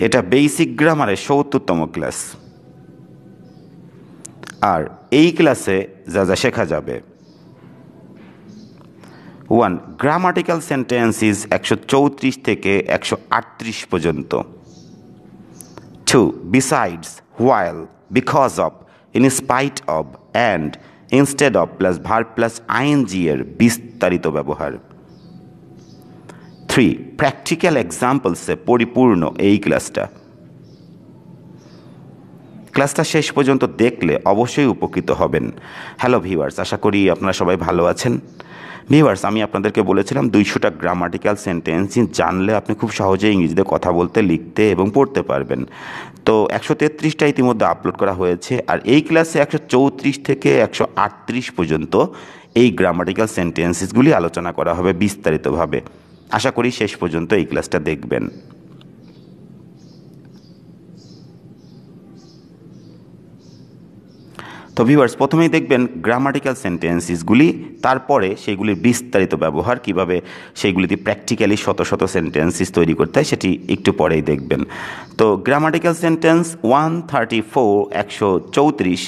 এটা বেসিক গ্রামারের ৭০তম ক্লাস। আর এই ক্লাসে যা যা শেখা যাবে: 1. গ্রামাটিক্যাল সেন্টেন্সেস ১৩৪ থেকে ১৩৮ পর্যন্ত। 2. Besides, while, because of, in spite of, and, instead of plus verb plus ING এর বিস্তারিত ব্যবহার। 3. প্র্যাকটিক্যাল এক্সাম্পলসে পরিপূর্ণ এই ক্লাসটা শেষ পর্যন্ত দেখলে অবশ্যই উপকৃত হবেন। হ্যালো ভিউয়ার্স, আশা করি আপনারা সবাই ভালো আছেন। ভিউয়ার্স, আমি আপনাদেরকে বলেছিলাম 200টা গ্রামাটিক্যাল সেন্টেন্স জানলে আপনি খুব সহজেই ইংরেজিতে কথা বলতে, লিখতে এবং পড়তে পারবেন। তো 133টা ইতিমধ্যে আপলোড করা হয়েছে, আর এই ক্লাসে 134 থেকে 138 পর্যন্ত এই গ্রামাটিক্যাল সেন্টেন্সেসগুলি আলোচনা করা হবে বিস্তারিতভাবে। আশা করি শেষ পর্যন্ত এই ক্লাসটা দেখবেন। তো ভিউয়ার্স, প্রথমেই দেখবেন গ্রামাটিক্যাল সেন্টেন্সেসগুলি, তারপরে সেইগুলির বিস্তারিত ব্যবহার, কিভাবে সেইগুলিতে প্র্যাকটিক্যালি শত শত সেন্টেন্সেস তৈরি করতে হয় সেটি একটু পরেই দেখবেন। তো grammatical sentence 134 134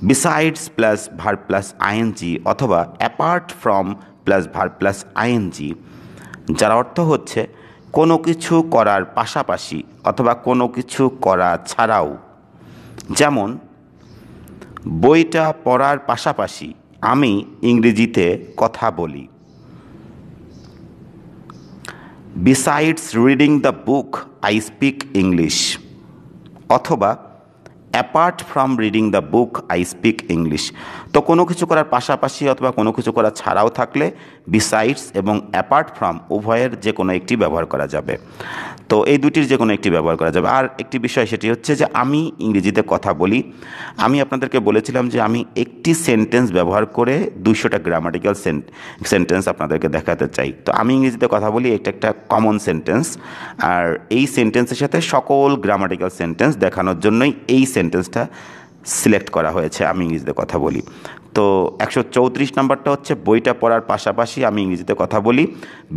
besides plus verb plus ING অথবা apart from plus verb plus ING, যার অর্থ হচ্ছে কোনো কিছু করার পাশাপাশি অথবা কোনো কিছু করা ছাড়াও। যেমন, বইটা পড়ার পাশাপাশি আমি ইংরেজিতে কথা বলি। Besides reading the book I speak English, অথবা apart from reading the book I speak English. তো কোনো কিছু করার পাশাপাশি অথবা কোনো কিছু করা ছাড়াও থাকলে বিসাইডস এবং অ্যাপার্ট ফ্রম উভয়ের যে কোনো একটি ব্যবহার করা যাবে। তো এই দুটির যে কোনো একটি ব্যবহার করা যাবে। আর একটি বিষয়, সেটি হচ্ছে যে আমি ইংরেজিতে কথা বলি। আমি আপনাদেরকে বলেছিলাম যে আমি একটি সেন্টেন্স ব্যবহার করে 200টা গ্রামাটিক্যাল সেন্টেন্স আপনাদেরকে দেখাতে চাই। তো আমি ইংরেজিতে কথা বলি, এটা একটা কমন সেন্টেন্স, আর এই সেন্টেন্সের সাথে সকল গ্রামাটিক্যাল সেন্টেন্স দেখানোর জন্যই এই সেন্টেন্সটা সিলেক্ট করা হয়েছে, আমি ইংরেজিতে কথা বলি। তো 134 নাম্বারটা হচ্ছে বইটা পড়ার পাশাপাশি আমি ইংরেজিতে কথা বলি।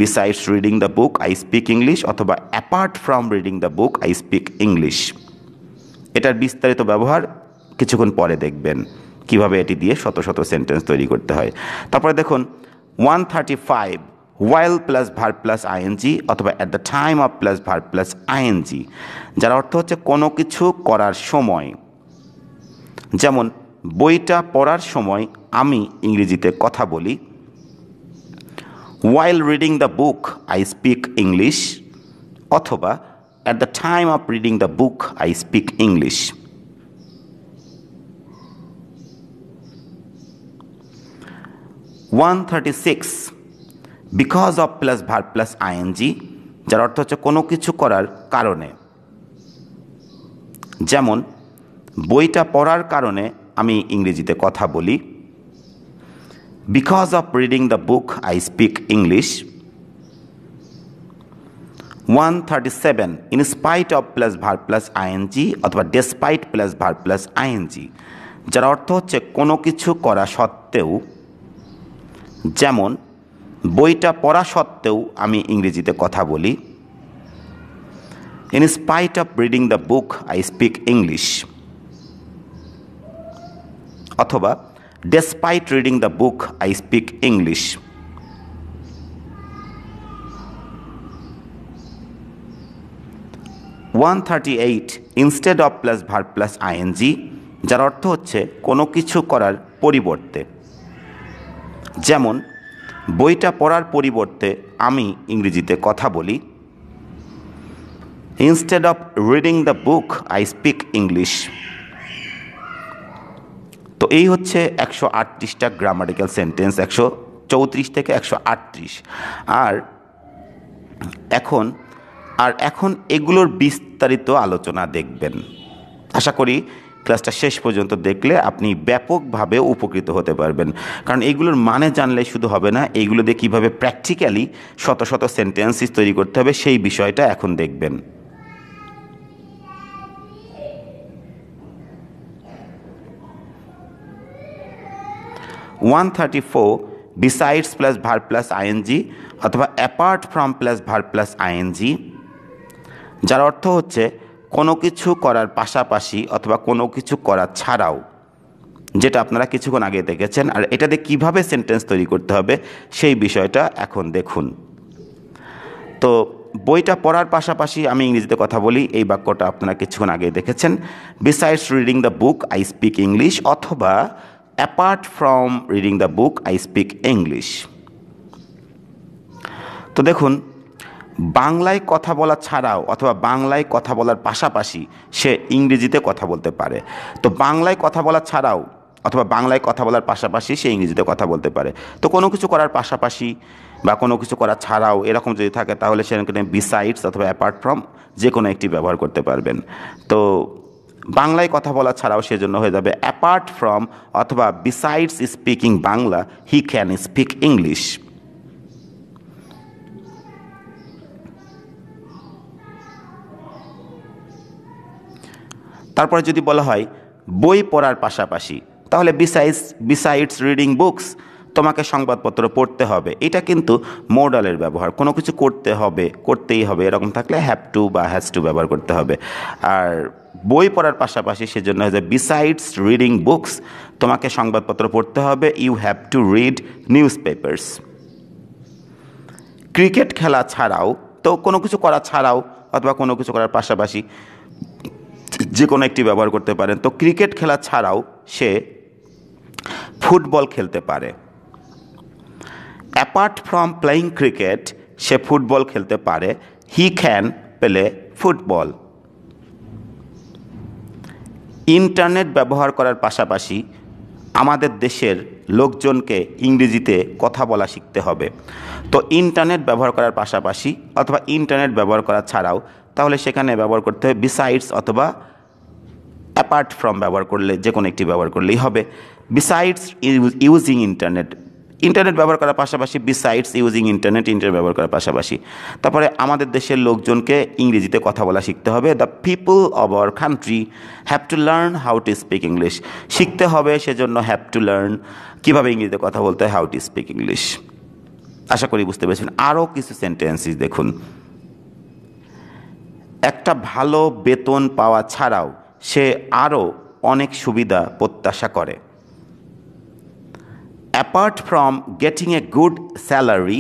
Besides reading the book I speak English, অথবা apart from reading the book I speak English. এটার বিস্তারিত ব্যবহার কিছুক্ষণ পরে দেখবেন, কিভাবে এটি দিয়ে শত শত সেন্টেন্স তৈরি করতে হয়। তারপরে দেখুন 135 while plus verb plus ING অথবা at the time of plus verb plus ING, যার অর্থ হচ্ছে কোনো কিছু করার সময়। যেমন, বইটা পড়ার সময় আমি ইংরেজিতে কথা বলি। while reading the book I speak English, অথবা at the time of reading the book I speak English. 136 because of plus verb plus ing, যার অর্থ হচ্ছে কোনো কিছু করার কারণে। যেমন, বইটা পড়ার কারণে আমি ইংরেজিতে কথা বলি। Because of reading the book I speak English. 137 in spite of plus verb plus ING অথবা despite plus verb plus ING, যার অর্থ হচ্ছে কোনো কিছু করা সত্ত্বেও। যেমন, বইটা পড়া সত্ত্বেও আমি ইংরেজিতে কথা বলি। In spite of reading the book I speak English, অথবা despite reading the book I speak English. 138 instead of plus verb plus ING, যার অর্থ হচ্ছে কোনো কিছু করার পরিবর্তে। যেমন, বইটা পড়ার পরিবর্তে আমি ইংরেজিতে কথা বলি। Instead of reading the book I speak English. তো এই হচ্ছে 138টা গ্রামাটিক্যাল সেন্টেন্স, 134 থেকে 138। আর এখন এগুলোর বিস্তারিত আলোচনা দেখবেন। আশা করি ক্লাসটা শেষ পর্যন্ত দেখলে আপনি ব্যাপকভাবে উপকৃত হতে পারবেন, কারণ এইগুলোর মানে জানলে শুধু হবে না, এইগুলো দিয়ে কীভাবে প্র্যাকটিক্যালি শত শত সেন্টেন্সেস তৈরি করতে হবে সেই বিষয়টা এখন দেখবেন। 134 besides plus verb plus ING অথবা apart from plus verb plus ING, যার অর্থ হচ্ছে কোনো কিছু করার পাশাপাশি অথবা কোনো কিছু করা ছাড়াও, যেটা আপনারা কিছুক্ষণ আগে দেখেছেন। আর এটাতে কিভাবে সেন্টেন্স তৈরি করতে হবে সেই বিষয়টা এখন দেখুন। তো বইটা পড়ার পাশাপাশি আমি ইংরেজিতে কথা বলি, এই বাক্যটা আপনারা কিছুক্ষণ আগে দেখেছেন। Besides reading the book I speak English, অথবা apart from reading the book I speak English. তো দেখুন, বাংলায় কথা বলা ছাড়াও অথবা বাংলায় কথা বলার পাশাপাশি সে ইংরেজিতে কথা বলতে পারে। তো বাংলায় কথা বলা ছাড়াও অথবা বাংলায় কথা বলার পাশাপাশি সে ইংরেজিতে কথা বলতে পারে। তো কোনো কিছু করার পাশাপাশি বা কোনো কিছু করা ছাড়াও এরকম যদি থাকে তাহলে সেখানে বিসাইডস অথবা অ্যাপার্ট ফ্রম যে কোনো একটি ব্যবহার করতে পারবেন। তো বাংলায় কথা বলা ছাড়াও সেজন্য হয়ে যাবে অ্যাপার্ট ফ্রম অথবা besides speaking Bangla he can speak English. তারপরে যদি বলা হয় বই পড়ার পাশাপাশি, তাহলে বিসাইডস রিডিং বুকস, তোমাকে সংবাদপত্র পড়তে হবে। এটা কিন্তু মোডালের ব্যবহার, কোনো কিছু করতে হবে, করতেই হবে এরকম থাকলে হ্যাভ টু বা হ্যাজ টু ব্যবহার করতে হবে। আর বই পড়ার পাশাপাশি সেজন্য হয়ে যায় বিসাইডস রিডিং বুকস, তোমাকে সংবাদপত্র পড়তে হবে, you have to read newspapers. Cricket খেলা ছাড়াও, তো কোনো কিছু করা ছাড়াও অথবা কোনো কিছু করার পাশাপাশি যে কোনো একটি ব্যবহার করতে পারেন। তো ক্রিকেট খেলা ছাড়াও সে ফুটবল খেলতে পারে। Apart from playing cricket, say football খেলতে পারে, he can play football. Internet ব্যবহার করার পাশাপাশি আমাদের দেশের লোকজনকে ইংরেজিতে কথা বলা শিখতে হবে। তো ইন্টারনেট ব্যবহার করার পাশাপাশি অথবা ইন্টারনেট ব্যবহার করা ছাড়াও, তাহলে সেখানে ব্যবহার করতে হবে বিসাইডস অথবা অ্যাপার্ট ফ্রম ব্যবহার করলে যে কোনো একটি ব্যবহার করলেই হবে। বিসাইডস ইউজিং ইন্টারনেট, ইন্টারনেট ব্যবহার করার পাশাপাশি বিসাইডস ইউজিং ইন্টারনেট ব্যবহার করার পাশাপাশি। তারপরে আমাদের দেশের লোকজনকে ইংরেজিতে কথা বলা শিখতে হবে। The people of our country have to learn how to speak English, শিখতে হবে সেজন্য হ্যাভ টু লার্ন কীভাবে ইংরেজিতে কথা বলতে হয়, হাউ টু স্পিক ইংলিশ। আশা করি বুঝতে পেরেছেন। আরও কিছু সেন্টেন্সেস দেখুন। একটা ভালো বেতন পাওয়া ছাড়াও সে আরও অনেক সুবিধা প্রত্যাশা করে। Apart from getting a good salary,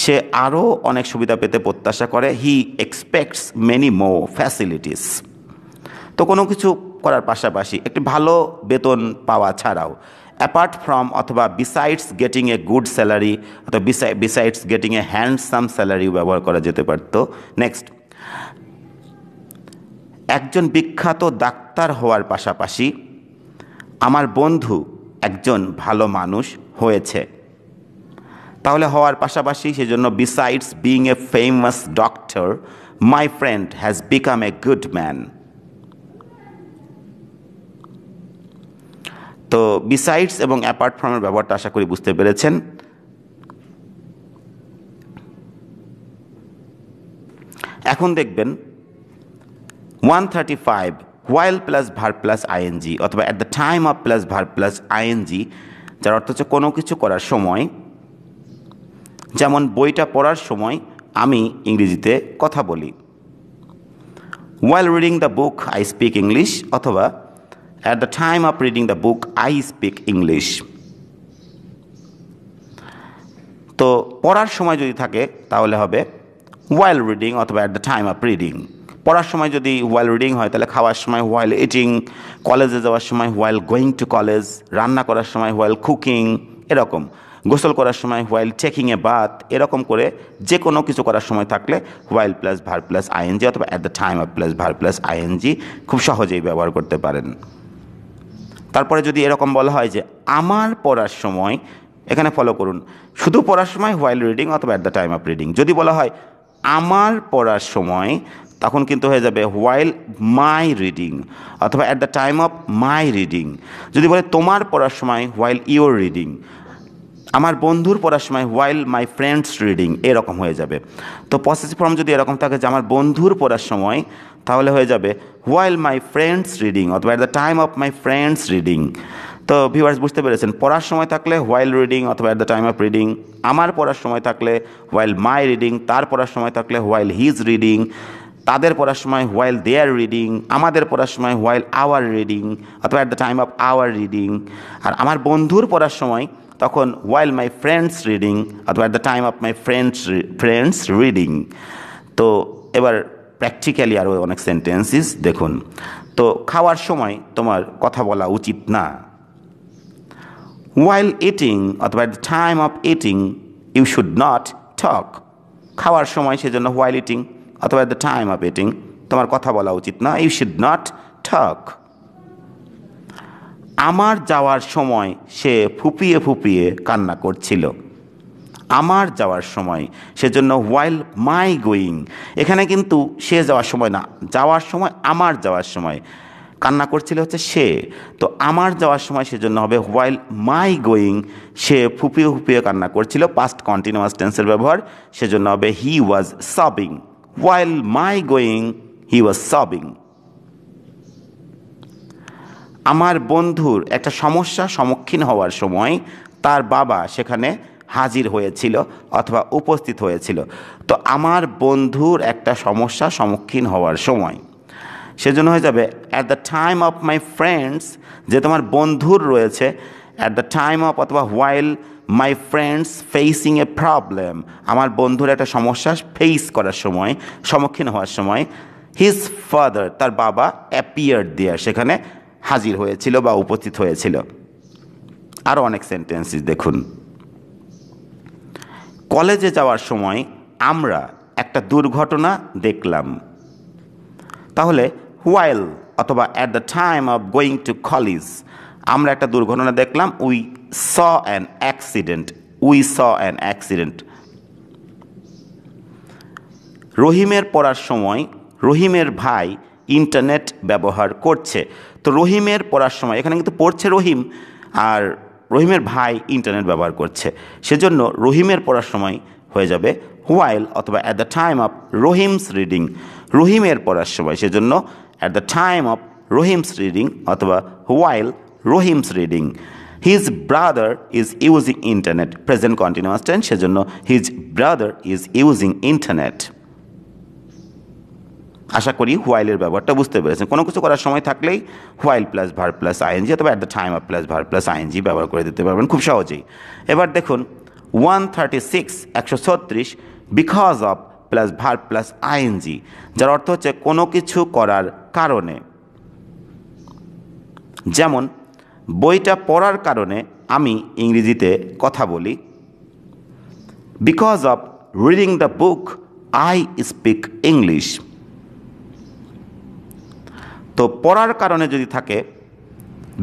সে আরও অনেক সুবিধা পেতে প্রত্যাশা করে, he expects many more facilities. তো কোনো কিছু করার পাশাপাশি একটি ভালো বেতন পাওয়া ছাড়াও অ্যাপার্ট ফ্রম অথবা besides getting a good salary অথবা besides getting a handsome salary ব্যবহার করা যেতে পারত। নেক্সট, একজন বিখ্যাত ডাক্তার হওয়ার পাশাপাশি আমার বন্ধু একজন ভালো মানুষ হয়েছে। তাহলে হওয়ার পাশাপাশি সেজন্য besides being a famous doctor my friend has become a good man. তো বিসাইডস এবং অ্যাপার্ট ফ্রমের ব্যবহারটা আশা করি বুঝতে পেরেছেন। এখন দেখবেন 135 while plus verb plus ING অথবা at the time of plus verb plus ING, যার অর্থ হচ্ছে কোনো কিছু করার সময়। যেমন বইটা পড়ার সময় আমি ইংরেজিতে কথা বলি। while reading the book I speak English অথবা at the time of reading the book I speak English। তো পড়ার সময় যদি থাকে তাহলে হবে while reading অথবা at the time of reading। পড়ার সময় যদি while reading হয় তাহলে খাওয়ার সময় while eating, কলেজে যাওয়ার সময় while going to college, রান্না করার সময় while cooking, এরকম গোসল করার সময় while taking a bath, এরকম করে যে কোনো কিছু করার সময় থাকলে while plus verb plus ING অথবা at the time of plus verb plus ING খুব সহজেই ব্যবহার করতে পারেন। তারপরে যদি এরকম বলা হয় যে আমার পড়ার সময়, এখানে ফলো করুন, শুধু পড়ার সময় while reading অথবা at the time of reading। যদি বলা হয় আমার পড়ার সময় তখন কিন্তু হয়ে যাবে while my reading অথবা at the time of my reading। যদি বলে তোমার পড়ার সময় while your reading, আমার বন্ধুর পড়ার সময় while my friends reading, এরকম হয়ে যাবে। তো পসেসিভ ফর্ম যদি এরকম থাকে যে আমার বন্ধুর পড়ার সময়, তাহলে হয়ে যাবে while my friends reading অথবা at the time of my friends reading। তো ভিউয়ার্স বুঝতে পেরেছেন, পড়ার সময় থাকলে while reading অথবা at the time of reading, আমার পড়ার সময় থাকলে while my reading, তার পড়ার সময় থাকলে while he is reading, তাদের পড়ার সময় হোয়াইল দে আর রিডিং, আমাদের পড়ার সময় হোয়াইল আওয়ার রিডিং অথবা at the time of our reading. আর আমার বন্ধুর পড়ার সময় তখন হোয়াইল মাই ফ্রেন্ডস রিডিং অথবা at the time of my friends reading. তো এবার প্র্যাকটিক্যালি আরও অনেক সেন্টেন্সেস দেখুন। তো খাওয়ার সময় তোমার কথা বলা উচিত না। হোয়াইল ইটিং অথবা at the time of eating you should not talk. খাওয়ার সময় সেজন্য হোয়াইল ইটিং অথবা at the time of eating তোমার কথা বলা উচিত না, ইউ শুড নট টক। আমার যাওয়ার সময় সে ফুপিয়ে ফুপিয়ে কান্না করছিল। আমার যাওয়ার সময় সেজন্য হোয়াইল মাই গোয়িং, এখানে কিন্তু সে যাওয়ার সময় না, যাওয়ার সময় আমার যাওয়ার সময়, কান্না করছিল হচ্ছে সে। তো আমার যাওয়ার সময় সেজন্য হবে হোয়াইল মাই গোয়িং, সে ফুপিয়ে ফুপিয়ে কান্না করছিল, পাস্ট কন্টিনিউয়াস টেন্সের ব্যবহার, সেজন্য হবে হি ওয়াজ সবিং। হোয়াইল মাই গোয়িং হি ওয়াজ সবিং। আমার বন্ধুর একটা সমস্যার সম্মুখীন হওয়ার সময় তার বাবা সেখানে হাজির হয়েছিল অথবা উপস্থিত হয়েছিল। তো আমার বন্ধুর একটা সমস্যার সম্মুখীন হওয়ার সময় সেজন্য হয়ে যাবে at the time of my friends, যে তোমার বন্ধুর রয়েছে অ্যাট দ্য টাইম অফ অথবা while my friends facing A problem, আমার বন্ধুর একটা সমস্যা ফেস করার সময়, সম্মুখীন হওয়ার সময়, হিজ ফাদার তার বাবা অ্যাপিয়ার্ড দেয়ার সেখানে হাজির হয়েছিল বা উপস্থিত হয়েছিল। আরও অনেক সেন্টেন্সেস দেখুন। কলেজে যাওয়ার সময় আমরা একটা দুর্ঘটনা দেখলাম। তাহলে হোয়াইল অথবা at the time of going to college আমরা একটা দুর্ঘটনা দেখলাম, we saw an accident, we saw an accident. রহিমের পড়ার সময় রহিমের ভাই ইন্টারনেট ব্যবহার করছে। তো রহিমের পড়ার সময় এখানে কিন্তু পড়ছে রহিম, আর রহিমের ভাই ইন্টারনেট ব্যবহার করছে, সেজন্য রহিমের পড়ার সময় হয়ে যাবে হোয়াইল অথবা at the time of Rahim's reading. রহিমের পড়ার সময় সেজন্য at the time of Rahim's reading অথবা while Rahim's reading. His brother is using internet, present continuous tense, সেজন্য his brother is using internet. আশা করি হোয়াইলের ব্যবহারটা বুঝতে পেরেছেন। কোনো কিছু করার সময় থাকলেই while plus verb plus ING অথবা at the time of plus verb plus ING ব্যবহার করে দিতে পারবেন খুব সহজেই। এবার দেখুন 136 136 because of plus verb plus ING, যার অর্থ হচ্ছে কোনো কিছু করার কারণে। যেমন বইটা পড়ার কারণে আমি ইংরেজিতে কথা বলি। Because of reading the book I speak English. তো পড়ার কারণে যদি থাকে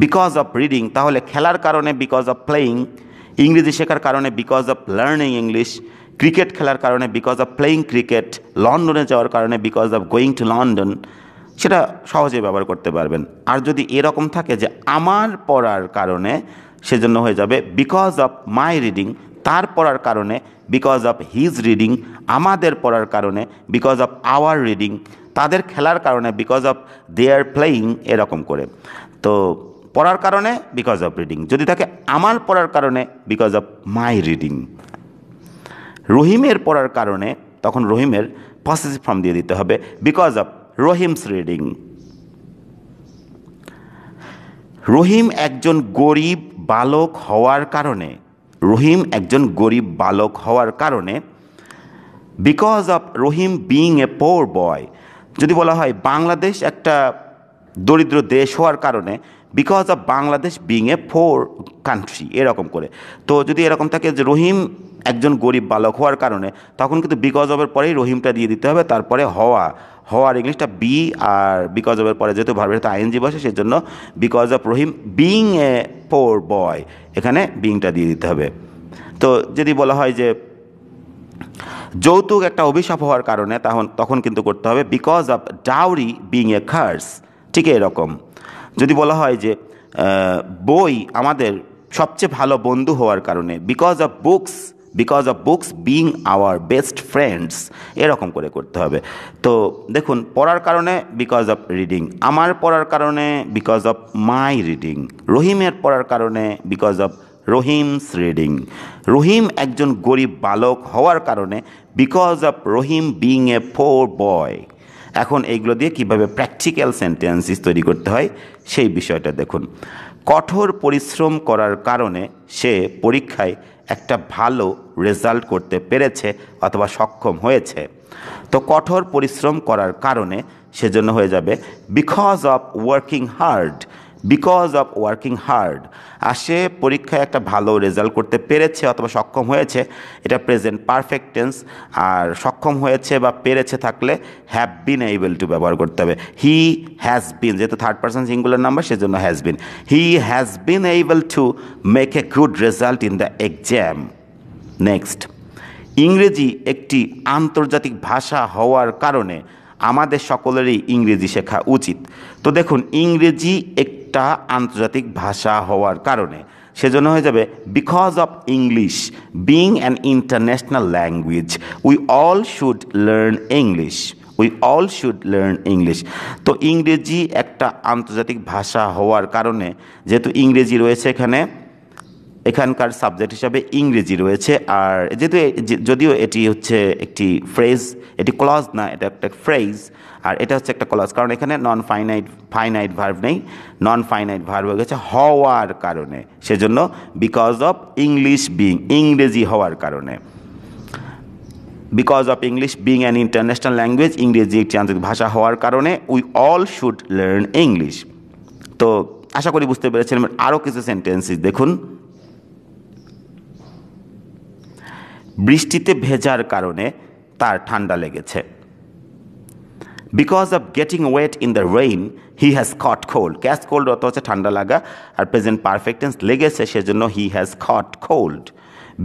বিকজ অফ রিডিং, তাহলে খেলার কারণে বিকজ অফ প্লেয়িং, ইংরেজি শেখার কারণে because of learning English, cricket খেলার কারণে বিকজ অফ প্লেয়িং ক্রিকেট, লন্ডনে যাওয়ার কারণে because of going to London, সেটা সহজে ব্যবহার করতে পারবেন। আর যদি এরকম থাকে যে আমার পড়ার কারণে, সেজন্য হয়ে যাবে বিকজ অফ মাই রিডিং, তার পড়ার কারণে বিকজ অফ হিজ রিডিং, আমাদের পড়ার কারণে বিকজ অফ আওয়ার রিডিং, তাদের খেলার কারণে বিকজ অফ দেয়ার প্লেয়িং, এরকম করে। তো পড়ার কারণে বিকজ অফ রিডিং, যদি থাকে আমার পড়ার কারণে বিকজ অফ মাই রিডিং। রহিমের পড়ার কারণে তখন রহিমের পসেসিভ ফর্ম দিয়ে দিতে হবে because of Rahim's reading. Rahim একজন গরিব বালক হওয়ার কারণে, রহিম একজন গরিব বালক হওয়ার কারণে because of Rahim being a poor boy. যদি বলা হয় বাংলাদেশ একটা দরিদ্র দেশ হওয়ার কারণে because of Bangladesh being a poor country, এরকম করে। তো যদি এরকম থাকে যে রহিম একজন গরিব বালক হওয়ার কারণে, তখন কিন্তু বিকজ অফের পরেই রহিমটা দিয়ে দিতে হবে, তারপরে হওয়ার ইংলিশটা বি, আর বিকজ অফের পরে যেহেতু ভার্বের তো আইএনজি বসে, সেজন্য because of Rahim being a poor boy, এখানে বিংটা দিয়ে দিতে হবে। তো যদি বলা হয় যে যৌতুক একটা অভিশাপ হওয়ার কারণে, তখন কিন্তু করতে হবে because of dowry being a curse, ঠিক এরকম। যদি বলা হয় যে বই আমাদের সবচেয়ে ভালো বন্ধু হওয়ার কারণে because of books being our best friends, এরকম করে করতে হবে। তো দেখুন পড়ার কারণে বিকজ অফ রিডিং, আমার পড়ার কারণে বিকজ অফ মাই রিডিং, রহিমের পড়ার কারণে because of Rahim's reading. Rahim একজন গরিব বালক হওয়ার কারণে because of Rahim being a poor boy. এখন এইগুলো দিয়ে কীভাবে প্র্যাকটিক্যাল সেন্টেন্সেস তৈরি করতে হয় সেই বিষয়টা দেখুন। কঠোর পরিশ্রম করার কারণে সে পরীক্ষায় একটা ভালো রেজাল্ট করতে পেরেছে অথবা সক্ষম হয়েছে। তো কঠোর পরিশ্রম করার কারণে সেজন্য হয়ে যাবে because of working hard, because of working hard. আর সে পরীক্ষায় একটা ভালো রেজাল্ট করতে পেরেছে অথবা সক্ষম হয়েছে, এটা প্রেজেন্ট পারফেক্ট টেন্স। আর সক্ষম হয়েছে বা পেরেছে থাকলে হ্যাভ বিন এইবল টু ব্যবহার করতে হবে। হি হ্যাজ বিন, যেহেতু থার্ড পারসন সিঙ্গুলার নাম্বার সেজন্য has been. He has been able two make a good result in the exam. Next, ইংরেজি একটি আন্তর্জাতিক ভাষা হওয়ার কারণে আমাদের সকলেরই ইংরেজি শেখা উচিত। তো দেখুন, ইংরেজি একটা আন্তর্জাতিক ভাষা হওয়ার কারণে সেজন্য হয়ে যাবে because of English being an international language we all should learn English, we all should learn English. তো ইংরেজি একটা আন্তর্জাতিক ভাষা হওয়ার কারণে যেহেতু ইংরেজি রয়েছে এখানে, এখানকার সাবজেক্ট হিসাবে ইংরেজি রয়েছে। আর যেহেতু যদিও এটি হচ্ছে একটি ফ্রেজ, এটি ক্লজ না, এটা একটা ফ্রেজ, আর এটা হচ্ছে একটা ক্লজ, কারণ এখানে নন ফাইনাইট ভার্ব নেই, নন ফাইনাইট ভার্ব হয়ে গেছে হওয়ার কারণে। সেজন্য বিকজ অফ ইংলিশ বিং, ইংরেজি হওয়ার কারণে, because of English being an international language, ইংরেজি একটি আন্তর্জাতিক ভাষা হওয়ার কারণে we all should learn English. তো আশা করি বুঝতে পেরেছেন। আরও কিছু সেন্টেন্সেস দেখুন। বৃষ্টিতে ভেজার কারণে তার ঠান্ডা লেগেছে। Because of getting wet in the rain he has caught cold. Catch cold অর্থ হচ্ছে ঠান্ডা লাগা, আর প্রেজেন্ট পারফেক্ট টেন্স লেগেছে সেজন্য he has caught cold.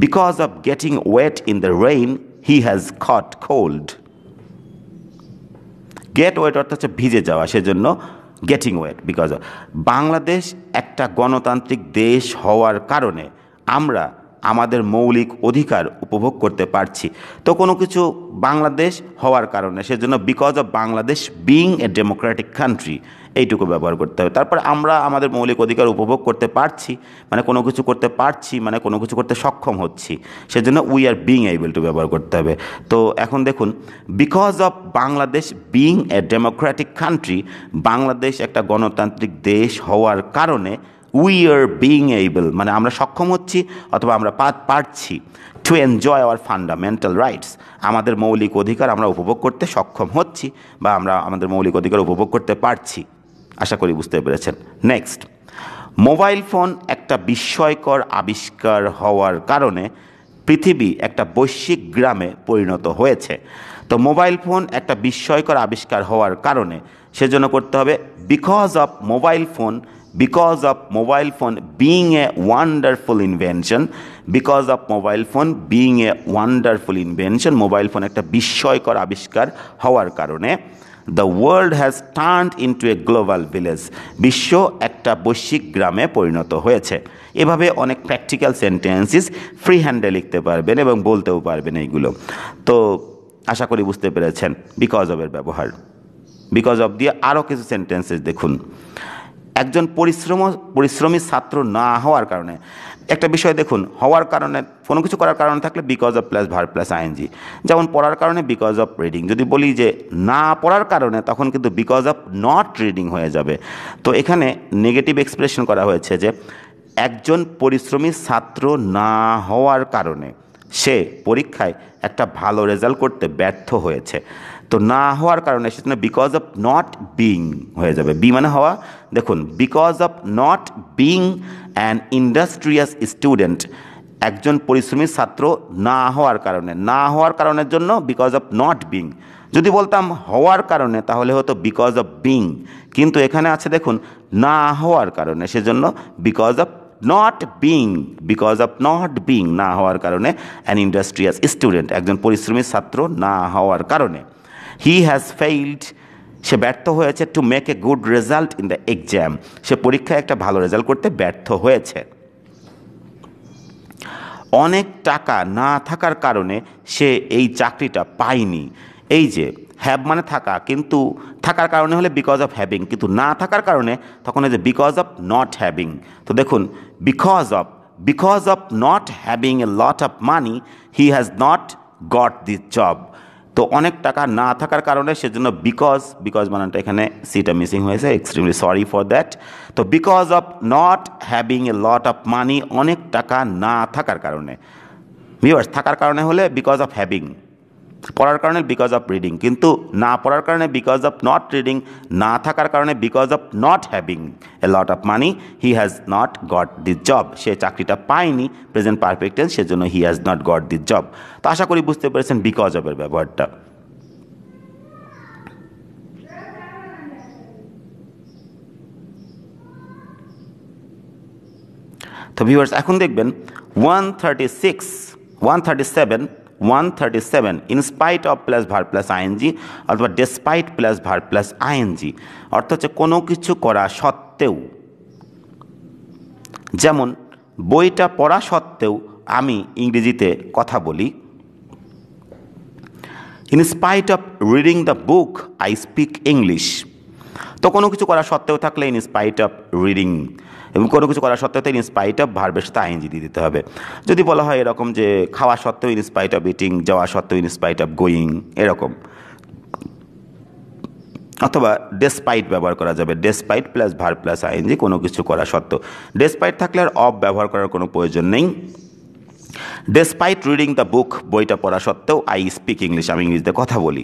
Because of getting wet in the rain he has caught cold. Get wet অর্থ হচ্ছে ভিজে যাওয়া, সেজন্য getting wet. Because of Bangladesh একটা গণতান্ত্রিক দেশ হওয়ার কারণে আমরা আমাদের মৌলিক অধিকার উপভোগ করতে পারছি। তো কোনো কিছু বাংলাদেশ হওয়ার কারণে সেজন্য because of Bangladesh being a democratic country এইটুকু ব্যবহার করতে হবে। তারপর আমরা আমাদের মৌলিক অধিকার উপভোগ করতে পারছি, মানে কোনো কিছু করতে পারছি, মানে কোনো কিছু করতে সক্ষম হচ্ছি, সেজন্য we are being able two ব্যবহার করতে হবে। তো এখন দেখুন, because of Bangladesh being a democratic country, Bangladesh একটা গণতান্ত্রিক দেশ হওয়ার কারণে উই আর বিং এইবল, মানে আমরা সক্ষম হচ্ছি অথবা আমরা পারছি to enjoy our fundamental rights, আমাদের মৌলিক অধিকার আমরা উপভোগ করতে সক্ষম হচ্ছি বা আমরা আমাদের মৌলিক অধিকার উপভোগ করতে পারছি। আশা করি বুঝতে পেরেছেন। নেক্সট, মোবাইল ফোন একটা বিস্ময়কর আবিষ্কার হওয়ার কারণে পৃথিবী একটা বৈশ্বিক গ্রামে পরিণত হয়েছে। তো মোবাইল ফোন একটা বিস্ময়কর আবিষ্কার হওয়ার কারণে সেজন্য করতে হবে because of mobile phone, because of mobile phone being a wonderful invention, because of mobile phone being a wonderful invention, mobile phone একটা বিস্ময়কর আবিষ্কার হওয়ার কারণে the world has turned into a global village, বিশ্ব একটা বৈশ্বিক গ্রামে পরিণত হয়েছে। এভাবে অনেক প্র্যাকটিক্যাল সেন্টেন্সেস ফ্রি হ্যান্ডে লিখতে পারবেন এবং বলতেও পারবেন এইগুলো। তো আশা করি বুঝতে পেরেছেন বিকজ অফের ব্যবহার। বিকজ অফ দিয়ে আরও কিছু সেন্টেন্সেস দেখুন। একজন পরিশ্রমী ছাত্র না হওয়ার কারণে, একটা বিষয় দেখুন, হওয়ার কারণে কোনো কিছু করার কারণে থাকলে because of plus verb plus ING, যেমন পড়ার কারণে বিকজ অফ রিডিং। যদি বলি যে না পড়ার কারণে, তখন কিন্তু বিকজ অফ নট রিডিং হয়ে যাবে। তো এখানে নেগেটিভ এক্সপ্রেশন করা হয়েছে যে একজন পরিশ্রমী ছাত্র না হওয়ার কারণে সে পরীক্ষায় একটা ভালো রেজাল্ট করতে ব্যর্থ হয়েছে। তো না হওয়ার কারণে সেজন্য বিকজ অফ নট বিং হয়ে যাবে। বি মানে হওয়া। দেখুন, because of not being an industrious student, একজন পরিশ্রমী ছাত্র না হওয়ার কারণে, না হওয়ার কারণের জন্য বিকজ অফ নট বিং। যদি বলতাম হওয়ার কারণে তাহলে হতো বিকজ অফ বিং, কিন্তু এখানে আছে দেখুন না হওয়ার কারণে, সেজন্য because of not being, because of not being, না হওয়ার কারণে অ্যান ইন্ডাস্ট্রিয়াস স্টুডেন্ট, একজন পরিশ্রমী ছাত্র না হওয়ার কারণে। হি হ্যাজ ফেইলড, সে ব্যর্থ হয়েছে to make a good result in the exam, সে পরীক্ষায় একটা ভালো রেজাল্ট করতে ব্যর্থ হয়েছে। অনেক টাকা না থাকার কারণে সে এই চাকরিটা পায়নি। এই যে হ্যাভ মানে থাকা, কিন্তু থাকার কারণে হলে বিকজ অফ হ্যাভিং, কিন্তু না থাকার কারণে তখন এই যে বিকজ অফ নট হ্যাভিং। তো দেখুন, because of not having a lot of money he has not got this job. তো অনেক টাকা না থাকার কারণে সেজন্য বিকজ বানানটা এখানে সিটা মিসিং হয়েছে, এক্সট্রিমলি সরি ফর দ্যাট। তো because of not having a lot of মানি, অনেক টাকা না থাকার কারণে। ভিউয়ার্স, থাকার কারণে হলে বিকজ অফ হ্যাভিং, পড়ার কারণে বিকজ অফ রিডিং, কিন্তু না পড়ার কারণে বিকজ অফ নট রিডিং, না থাকার কারণে because of not having a lot of money he has not got this job, সে চাকরিটা পায়নি, প্রেজেন্ট পারফেক্ট টেন্স, সেজন্য he has not got this job. তো আশা করি বুঝতে পেরেছেন বিকজ অফের ব্যবহারটা। তো ভিউয়ার্স, এখন দেখবেন 137 in spite of plus verb plus ING অথবা despite plus verb plus ING, অর্থ হচ্ছে কোনো কিছু করা সত্ত্বেও। যেমন বইটা পড়া সত্ত্বেও আমি ইংরেজিতে কথা বলি। In spite of reading the book I speak English. তো কোনো কিছু করা সত্ত্বেও থাকলে ইন স্পাইট অফ রিডিং, এবং কোনো কিছু করা সত্ত্বেও ইন স্পাইট অফ ভার্বের সাথে আইএনজি দিয়ে দিতে হবে। যদি বলা হয় এরকম যে খাওয়া সত্ত্বেও ইন স্পাইট অফ ইটিং, যাওয়া সত্ত্বেও ইন স্পাইট অফ গোয়িং, এরকম। অথবা ডেসপাইট ব্যবহার করা যাবে, despite plus verb plus ING, কোনো কিছু করা সত্ত্বেও। ডেসপাইট থাকলে আর অফ ব্যবহার করার কোনো প্রয়োজন নেই। ডেসপাইট রিডিং দ্য বুক, বইটা পড়া সত্ত্বেও আই স্পিক ইংলিশ, আমি ইংরেজিতে কথা বলি।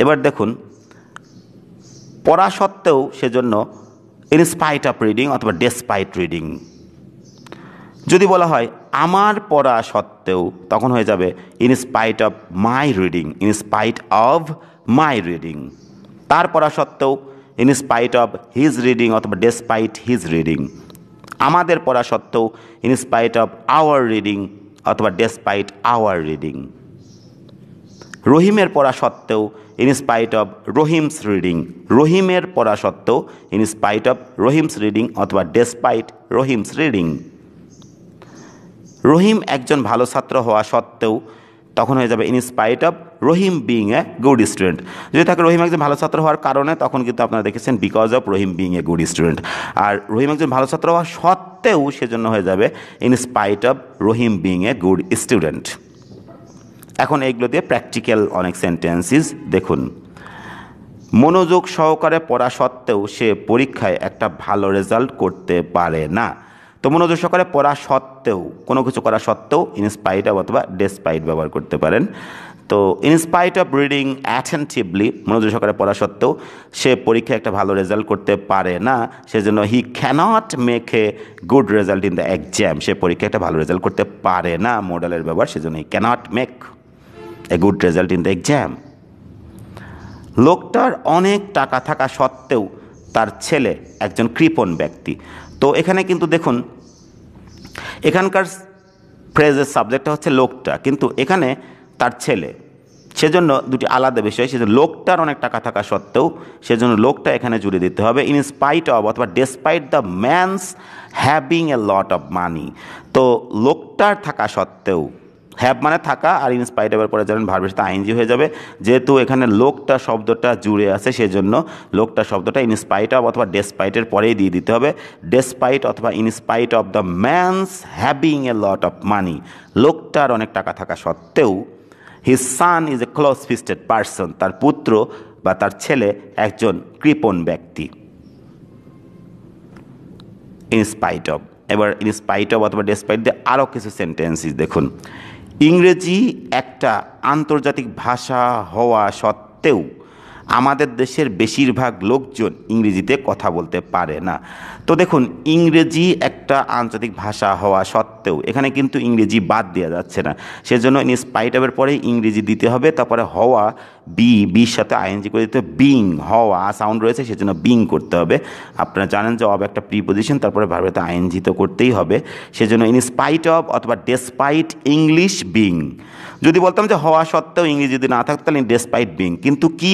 এবার দেখুন, পড়া সত্ত্বেও সেজন্য ইন স্পাইট অফ রিডিং অথবা ডেসপাইট রিডিং। যদি বলা হয় আমার পড়া সত্ত্বেও, তখন হয়ে যাবে in spite of my reading, in spite of my reading. তার পড়া সত্ত্বেও in spite of his reading অথবা ডেসপাইট হিজ রিডিং। আমাদের পড়া সত্ত্বেও in spite of our reading অথবা ডেসপাইট আওয়ার রিডিং। রহিমের পড়া সত্ত্বেও in spite of Rahim's reading, রহিমের পড়া সত্ত্বেও in spite of Rahim's reading অথবা ডেসপাইট রহিমস রিডিং। রহিম একজন ভালো ছাত্র হওয়া সত্ত্বেও, তখন হয়ে যাবে in spite of Rahim being a good student. যদি থাকে রহিম একজন ভালো ছাত্র হওয়ার কারণে, তখন কিন্তু আপনারা দেখেছেন because of Rahim being a good student. আর রহিম একজন ভালো ছাত্র হওয়া সত্ত্বেও সেজন্য হয়ে যাবে in spite of Rahim being a good student. এখন এইগুলো দিয়ে প্র্যাকটিক্যাল অনেক সেন্টেন্সেস দেখুন। মনোযোগ সহকারে পড়া সত্ত্বেও সে পরীক্ষায় একটা ভালো রেজাল্ট করতে পারে না। তো মনোযোগ সহকারে পড়া সত্ত্বেও, কোনো কিছু করা সত্ত্বেও ইন স্পাইট অফ অথবা ডেসপাইট ব্যবহার করতে পারেন। তো in spite of reading attentively, মনোযোগ সহকারে পড়া সত্ত্বেও সে পরীক্ষায় একটা ভালো রেজাল্ট করতে পারে না, সেজন্য he cannot make a good result in the exam, সে পরীক্ষায় একটা ভালো রেজাল্ট করতে পারে না, মডেলের ব্যবহার, সেজন্য he cannot make a good result in the exam. লোকটার অনেক টাকা থাকা সত্ত্বেও তার ছেলে একজন কৃপণ ব্যক্তি। তো এখানে কিন্তু দেখুন, এখানকার ফ্রেজের সাবজেক্টটা হচ্ছে লোকটা, কিন্তু এখানে তার ছেলে, সেজন্য দুটি আলাদা বিষয়। সেজন্য লোকটার অনেক টাকা থাকা সত্ত্বেও, সেজন্য লোকটা এখানে জুড়ে দিতে হবে ইন স্পাইট অফ অথবা despite the man's having a lot of মানি। তো লোকটার থাকা সত্ত্বেও, হ্যাভ মানে থাকা, আর ইন স্পাইট অফের পরে জানেন ভার্বের সাথে আইএনজি হয়ে যাবে। যেহেতু এখানে লোকটা শব্দটা জুড়ে আছে, সেজন্য লোকটা শব্দটা ইন স্পাইট অফ অথবা ডেসপাইটের পরেই দিয়ে দিতে হবে, ডেসপাইট অথবা in spite of the man's having a lot of মানি। লোকটার অনেক টাকা থাকা সত্ত্বেও, his sun is a close fisted person, তার পুত্র বা তার ছেলে একজন কৃপণ ব্যক্তি। In spite of. এবার ইন স্পাইট অফ অথবা ডেসপাইট দিয়ে আরও কিছু সেন্টেন্সেস দেখুন। ইংরেজি একটা আন্তর্জাতিক ভাষা হওয়া সত্ত্বেও আমাদের দেশের বেশিরভাগ লোকজন ইংরেজিতে কথা বলতে পারে না। তো দেখুন, ইংরেজি একটা আন্তর্জাতিক ভাষা হওয়া সত্ত্বেও এখানে কিন্তু ইংরেজি বাদ দেওয়া যাচ্ছে না, সেজন্য ইন স্পাইট অফের পরে ইংরেজি দিতে হবে, তারপরে হওয়া বির সাথে আইএনজি করে দিতে হবে, বিং, হওয়া সাউন্ড রয়েছে সেজন্য বিং করতে হবে। আপনারা জানেন যে অব একটা প্রিপোজিশন, তারপরে ভার্বেতে আইএনজি তো করতেই হবে, সেজন্য ইন স্পাইট অফ অথবা ডেসপাইট ইংলিশ বিং। যদি বলতাম যে হওয়া সত্ত্বেও ইংরেজি যদি না থাকতো তাহলে ডেসপাইট বিং, কিন্তু কি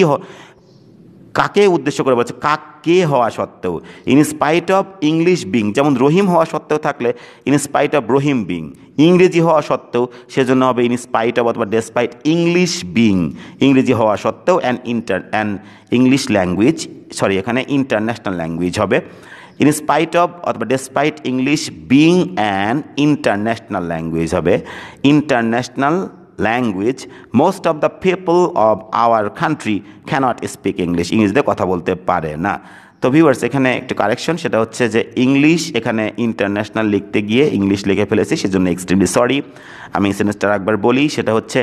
কাকে উদ্দেশ্য করে বলছে, কাকে হওয়া সত্ত্বেও, in spite of English being. যেমন রহিম হওয়া সত্ত্বেও থাকলে in spite of Rahim being, ইংরেজি হওয়া সত্ত্বেও সেজন্য হবে ইন স্পাইট অফ অথবা ডেসপাইট ইংলিশ বিং, ইংরেজি হওয়া সত্ত্বেও অ্যান্ড ইংলিশ ল্যাঙ্গুয়েজ, এখানে ইন্টারন্যাশনাল ল্যাঙ্গুয়েজ হবে। ইন স্পাইট অফ অথবা despite English being an international language হবে, international language most of the people of our country cannot speak English, ইংরেজিতে কথা বলতে পারে না। তো ভিউয়ার্স এখানে একটু কারেকশন, সেটা হচ্ছে যে ইংলিশ এখানে ইন্টারন্যাশনাল লিখতে গিয়ে ইংলিশ লিখে ফেলেছি, সেজন্য এক্সট্রিমলি সরি। আমি সেন্টেন্সটা একবার বলি, সেটা হচ্ছে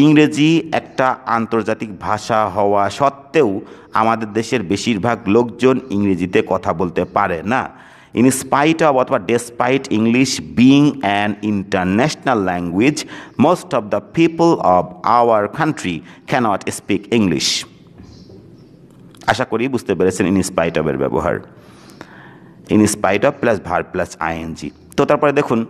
ইংরেজি একটা আন্তর্জাতিক ভাষা হওয়া সত্ত্বেও আমাদের দেশের বেশিরভাগ লোকজন ইংরেজিতে কথা বলতে পারে না। ইন স্পাইট অফ অথবা despite English being an international language most of the people of our country cannot speak English. আশা করি বুঝতে পেরেছেন ইন স্পাইট অফ এর ব্যবহার। In spite of plus verb plus ING. তো তারপরে দেখুন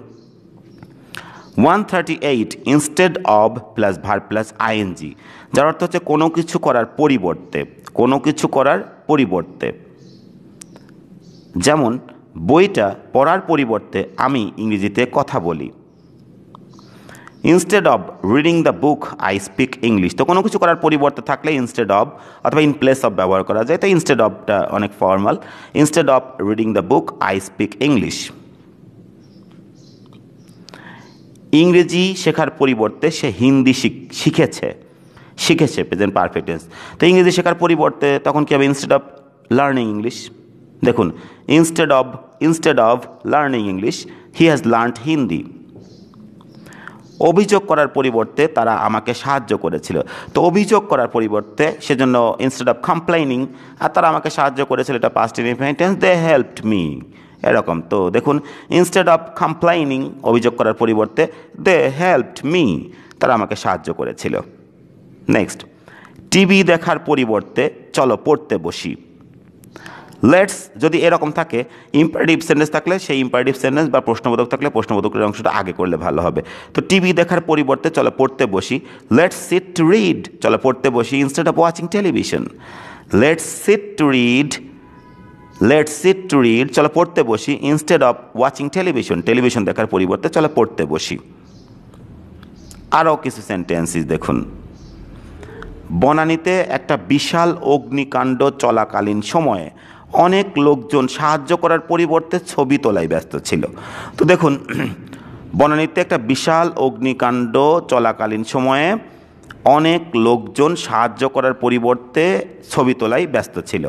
138 instead of plus verb plus ING, যার অর্থ হচ্ছে কোনো কিছু করার পরিবর্তে, কোনো কিছু করার পরিবর্তে। যেমন বইটা পড়ার পরিবর্তে আমি ইংরেজিতে কথা বলি। Instead of reading the book I speak English, তো কোনো কিছু করার পরিবর্তে থাকলে ইনস্টেড অব অথবা ইন প্লেস অফ ব্যবহার করা যায়, তো ইনস্টেড অবটা অনেক formal. Instead of reading the book I speak English. ইংরেজি শেখার পরিবর্তে সে হিন্দি শিখেছে, প্রেজেন্ট পারফেক্ট টেন্স। তো ইংরেজি শেখার পরিবর্তে তখন কি হবে? Instead of learning English. দেখুন instead of learning English he has learned Hindi. অভিযোগ করার পরিবর্তে তারা আমাকে সাহায্য করেছিল, তো অভিযোগ করার পরিবর্তে সেজন্য ইনস্টেড অফ কমপ্লেইনিং, আর তারা আমাকে সাহায্য করেছিল, এটা পাস্ট ইনডিফিনিট টেন্স, দে হেল্পড মি, এরকম। তো দেখুন ইনস্টেড অফ কমপ্লেইনিং অভিযোগ করার পরিবর্তে দে হেল্পড মি, তারা আমাকে সাহায্য করেছিল। নেক্সট, টিভি দেখার পরিবর্তে চলো পড়তে বসি। লেটস যদি এরকম থাকে, ইম্পারেটিভ সেন্টেন্স থাকলে সেই ইম্পারেটিভ সেন্টেন্স বা প্রশ্নবোধক থাকলে প্রশ্নবোধকের অংশটা আগে করলে ভালো হবে। তো টিভি দেখার পরিবর্তে চলো পড়তে বসি। লেটস সিট টু রিড, চলো পড়তে বসি, instead of watching television. Let's sit to read, চলো পড়তে বসি, instead of watching television, television দেখার পরিবর্তে চলো পড়তে বসি। আরও কিছু সেন্টেন্সেস দেখুন। বনানীতে একটা বিশাল অগ্নিকাণ্ড চলাকালীন সময়ে অনেক লোকজন সাহায্য করার পরিবর্তে ছবি তোলায় ব্যস্ত ছিল। তো দেখুন বনানীতে একটা বিশাল অগ্নিকাণ্ড চলাকালীন সময়ে অনেক লোকজন সাহায্য করার পরিবর্তে ছবি তোলায় ব্যস্ত ছিল।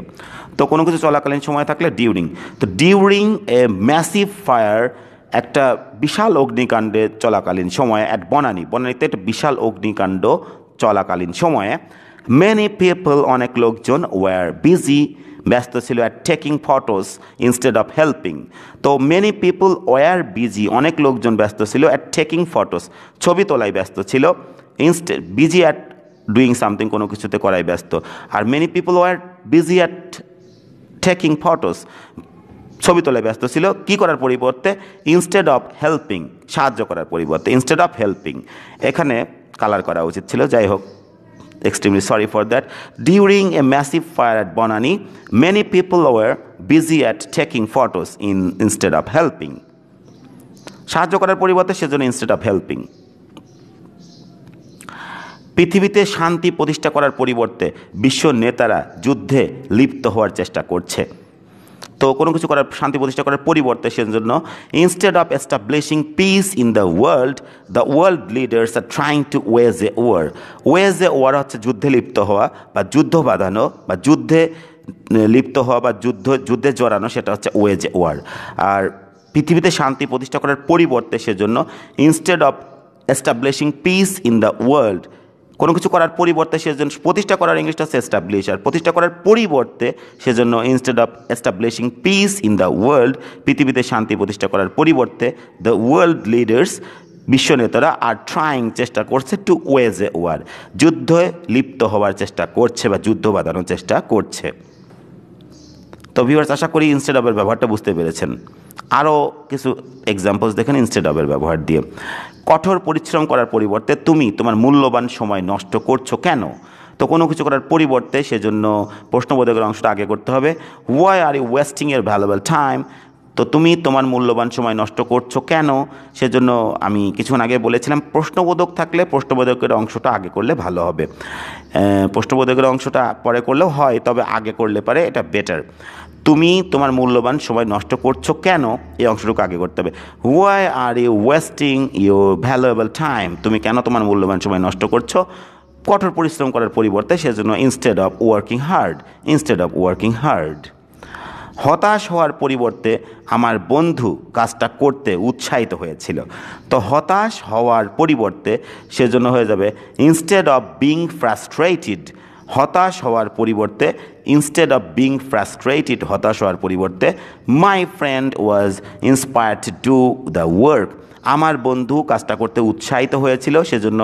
তো কোনো কিছু চলাকালীন সময় থাকলে ডিউরিং, তো ডিউরিং এ ম্যাসিভ ফায়ার, একটা বিশাল অগ্নিকাণ্ডে চলাকালীন সময়ে অ্যাট বনানীতে একটা বিশাল অগ্নিকাণ্ড চলাকালীন সময়ে মেনি পিপল, অনেক লোকজন, ওয়ার বিজি, ব্যস্ত ছিল, at taking photos instead of helping. তো মেনি পিপল ওয়ার বিজি, অনেক লোকজন ব্যস্ত ছিল, অ্যাট টেকিং ফটোস, ছবি তোলায় ব্যস্ত ছিল, বিজি অ্যাট ডুইং সামথিং, কোনো কিছুতে করায় ব্যস্ত। Are many people were busy at taking photos, ছবি তোলায় ব্যস্ত ছিল, কি করার পরিবর্তে? ইনস্টেড অফ হেল্পিং, সাহায্য করার পরিবর্তে, ইনস্টেড অফ হেল্পিং। এখানে কালার করা উচিত ছিল, যাই হোক, extremely sorry for that. During a massive fire at Bonani, many people were busy at taking photos instead of helping. সাহায্য করার পরিবর্তে সেজন্য instead of helping. পৃথিবীতে শান্তি প্রতিষ্ঠা করার পরিবর্তে বিশ্ব নেতারা যুদ্ধে লিপ্ত হওয়ার চেষ্টা করছে। তো কোনো কিছু করার, শান্তি প্রতিষ্ঠা করার পরিবর্তে সেজন্য instead of establishing peace in the world leaders are trying to wage a war হচ্ছে যুদ্ধে লিপ্ত হওয়া বা যুদ্ধ বাঁধানো বা যুদ্ধে লিপ্ত হওয়া বা যুদ্ধে জড়ানো, সেটা হচ্ছে ওয়েজ এ ওয়ার। আর পৃথিবীতে শান্তি প্রতিষ্ঠা করার পরিবর্তে সেজন্য instead of establishing peace in the world, কোনো কিছু করার পরিবর্তে সেজন্য, প্রতিষ্ঠা করার ইংলিশটা হচ্ছে এস্টাবলিশ, আর প্রতিষ্ঠা করার পরিবর্তে সেজন্য instead of establishing peace in the world, পৃথিবীতে শান্তি প্রতিষ্ঠা করার পরিবর্তে দ্য ওয়ার্ল্ড লিডার্স, বিশ্ব নেতারা, আর ট্রাইং, চেষ্টা করছে, টু ওয়েজ এ ওয়ার, যুদ্ধে লিপ্ত হওয়ার চেষ্টা করছে বা যুদ্ধ বাঁধানোর চেষ্টা করছে। তো ভিউয়ার্স আশা করি ইনস্টেড অফের ব্যবহারটা বুঝতে পেরেছেন। আরও কিছু এক্সাম্পলস দেখেন ইনস্টেড অফের ব্যবহার দিয়ে। কঠোর পরিশ্রম করার পরিবর্তে তুমি তোমার মূল্যবান সময় নষ্ট করছো কেন? তো কোনো কিছু করার পরিবর্তে সেজন্য প্রশ্নবোধকের অংশটা আগে করতে হবে। Why are you wasting your valuable time, তো তুমি তোমার মূল্যবান সময় নষ্ট করছো কেন? সেজন্য আমি কিছুক্ষণ আগে বলেছিলাম প্রশ্নবোধক থাকলে প্রশ্নবোধকের অংশটা আগে করলে ভালো হবে, প্রশ্নবোধকের অংশটা পরে করলেও হয়, তবে আগে করলে পারে এটা বেটার। তুমি তোমার মূল্যবান সময় নষ্ট করছো কেন, এই অংশটুকু আগে করতে হবে। Why are you wasting your valuable time, তুমি কেন তোমার মূল্যবান সময় নষ্ট করছো কঠোর পরিশ্রম করার পরিবর্তে, সেজন্য ইনস্টেড অফ ওয়ার্কিং হার্ড। হতাশ হওয়ার পরিবর্তে আমার বন্ধু কাজটা করতে উৎসাহিত হয়েছিল। তো হতাশ হওয়ার পরিবর্তে সেজন্য হয়ে যাবে ইনস্টেড অফ বিং ফ্রাস্ট্রেটেড, হতাশ হওয়ার পরিবর্তে হতাশ হওয়ার পরিবর্তে my friend was inspired to do the work, আমার বন্ধু কাজটা করতে উৎসাহিত হয়েছিল, সেজন্য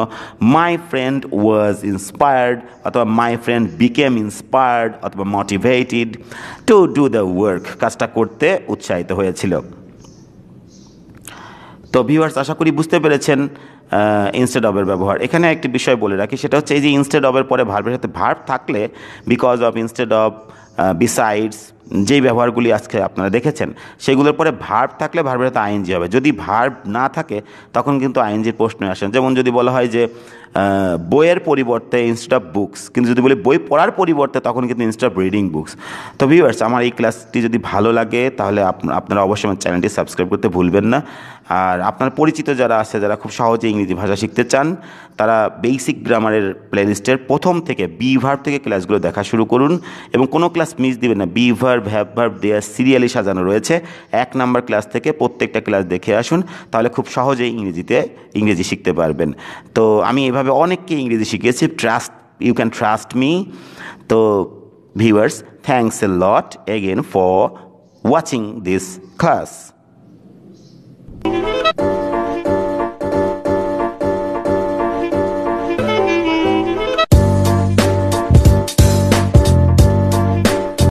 মাই ফ্রেন্ড ওয়াজ ইন্সপায়ার্ড অথবা মাই ফ্রেন্ড বিকেম ইন্সপায়ার্ড অথবা motivated to do the work, কাজটা করতে উৎসাহিত হয়েছিল। তো ভিউয়ার্স, আশা করি বুঝতে পেরেছেন ইনস্টেড অফের ব্যবহার। এখানে একটি বিষয় বলে রাখি, সেটা হচ্ছে এই যে ইনস্টেড অফের পরে ভার্বের সাথে ভার্ব থাকলে, because of, instead of, besides, যেই ব্যবহারগুলি আজকে আপনারা দেখেছেন সেগুলোর পরে ভার্ব থাকলে ভার্বের সাথে আইএনজি হবে। যদি ভার্ব না থাকে তখন কিন্তু আইএনজির প্রশ্ন আসে। যেমন যদি বলা হয় যে বইয়ের পরিবর্তে ইনস্টেড অফ বুকস, কিন্তু যদি বলি বই পড়ার পরিবর্তে তখন কিন্তু ইনস্টেড অফ রিডিং বুকস। তো ভিউয়ার্স, আমার এই ক্লাসটি যদি ভালো লাগে তাহলে আপনারা অবশ্যই আমার চ্যানেলটি সাবস্ক্রাইব করতে ভুলবেন না। আর আপনার পরিচিত যারা আছে, যারা খুব সহজে ইংরেজি ভাষা শিখতে চান, তারা বেসিক গ্রামারের প্লেলিস্টের প্রথম থেকে বি ভার্ব থেকে ক্লাসগুলো দেখা শুরু করুন এবং কোনো ক্লাস মিস দিবেন না। বি ভার্ব, হ্যাভ ভার্ব দেওয়ার সিরিয়ালি সাজানো রয়েছে। 1 নাম্বার ক্লাস থেকে প্রত্যেকটা ক্লাস দেখে আসুন, তাহলে খুব সহজেই ইংরেজি শিখতে পারবেন। তো আমি এভাবে অনেককে ইংরেজি শিখিয়েছি। You can trust me. তো viewers, thanks a lot again for watching this class.